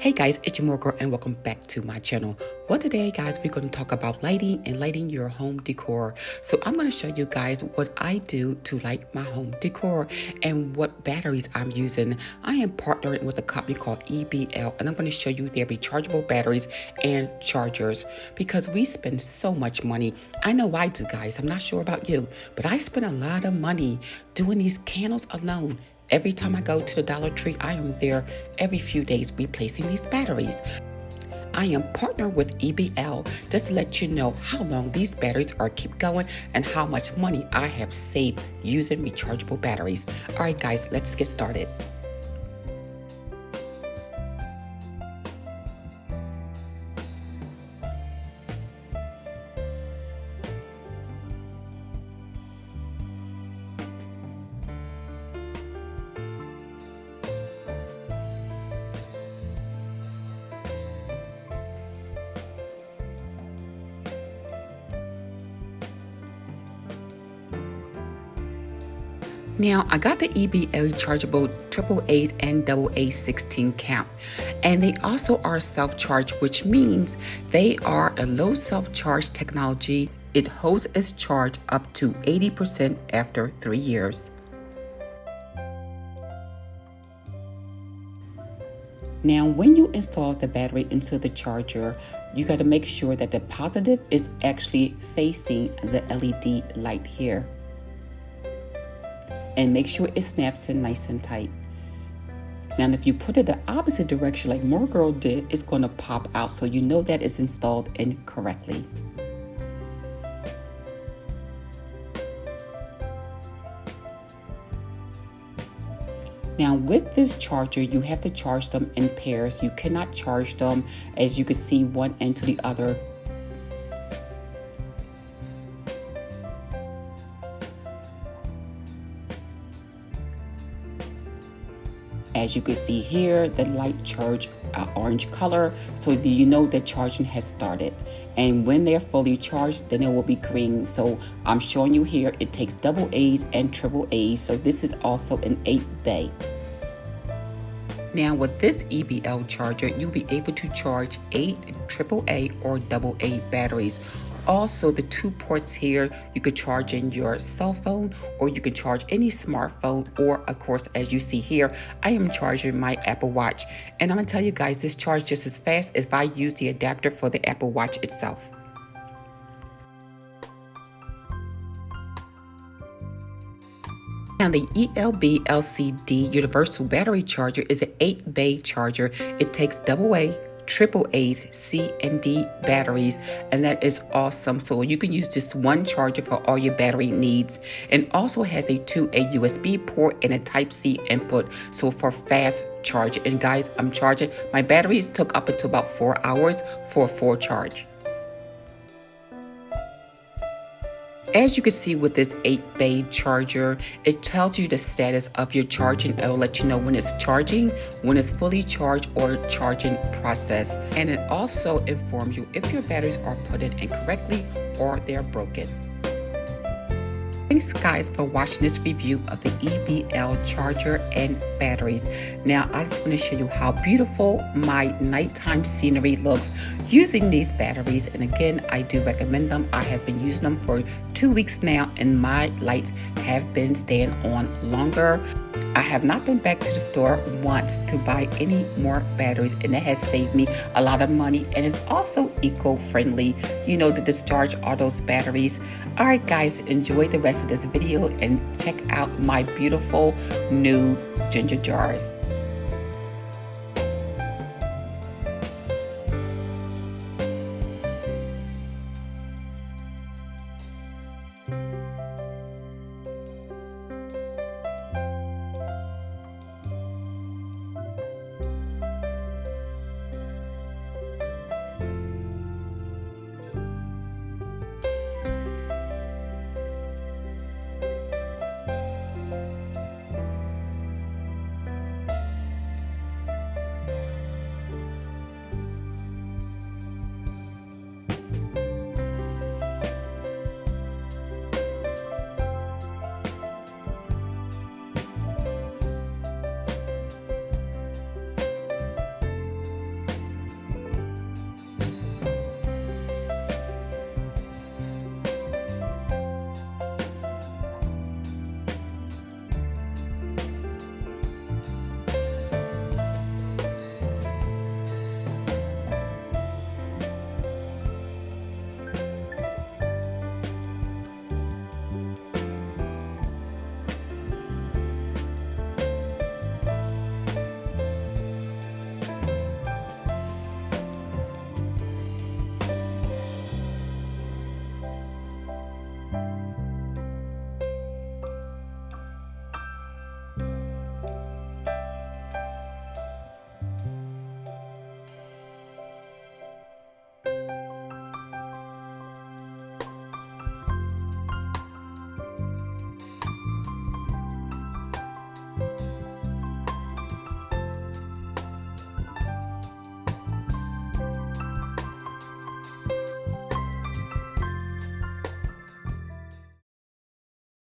Hey guys, it's your Mooregirl and welcome back to my channel. Well, today guys, we're going to talk about lighting and lighting your home decor. So I'm going to show you guys what I do to light my home decor and what batteries I'm using. I am partnering with a company called EBL and I'm going to show you their rechargeable batteries and chargers because we spend so much money. I know I do, guys. I'm not sure about you, but I spend a lot of money doing these candles alone. Every time I go to the Dollar Tree, I am there every few days replacing these batteries. I am partnered with EBL just to let you know how long these batteries are keep going and how much money I have saved using rechargeable batteries. All right, guys, let's get started. Now, I got the EBL Chargeable AAA and AA 16 count, and they also are self-charge, which means they are a low self-charge technology. It holds its charge up to 80% after 3 years. Now, when you install the battery into the charger, you got to make sure that the positive is actually facing the LED light here. And make sure it snaps in nice and tight. Now, if you put it the opposite direction like Mooregirl did, it's going to pop out, so you know that it's installed incorrectly. Now, with this charger, you have to charge them in pairs. You cannot charge them, as you can see, one end to the other. As you can see here, the light charge orange color, so you know that charging has started. And when they're fully charged, then it will be green. So I'm showing you here, it takes AA's and AAA's. So this is also an 8 bay. Now with this EBL charger, you'll be able to charge 8 AAA or AA batteries. Also, the 2 ports here, you could charge in your cell phone or you can charge any smartphone, or of course, as you see here, I am charging my Apple Watch. And I'm gonna tell you guys, this charges just as fast as if I use the adapter for the Apple Watch itself. Now, the ELB LCD Universal Battery Charger is an 8 bay charger. It takes AA, AAA's, C and D batteries, and that is awesome. So you can use just one charger for all your battery needs, and also has a USB port and a Type-C input, so for fast charge. And guys, I'm charging, my batteries took up until about 4 hours for a full charge. As you can see with this 8 bay charger, it tells you the status of your charging. It will let you know when it's charging, when it's fully charged, or charging process. And it also informs you if your batteries are put in incorrectly or they're broken. Thanks guys for watching this review of the EBL charger and batteries. Now I just want to show you how beautiful my nighttime scenery looks using these batteries. And again, I do recommend them. I have been using them for 2 weeks now and my lights have been staying on longer. I have not been back to the store once to buy any more batteries, and that has saved me a lot of money, and it's also eco-friendly, you know, to discharge all those batteries. All right guys, enjoy the rest of this video and check out my beautiful new ginger jars.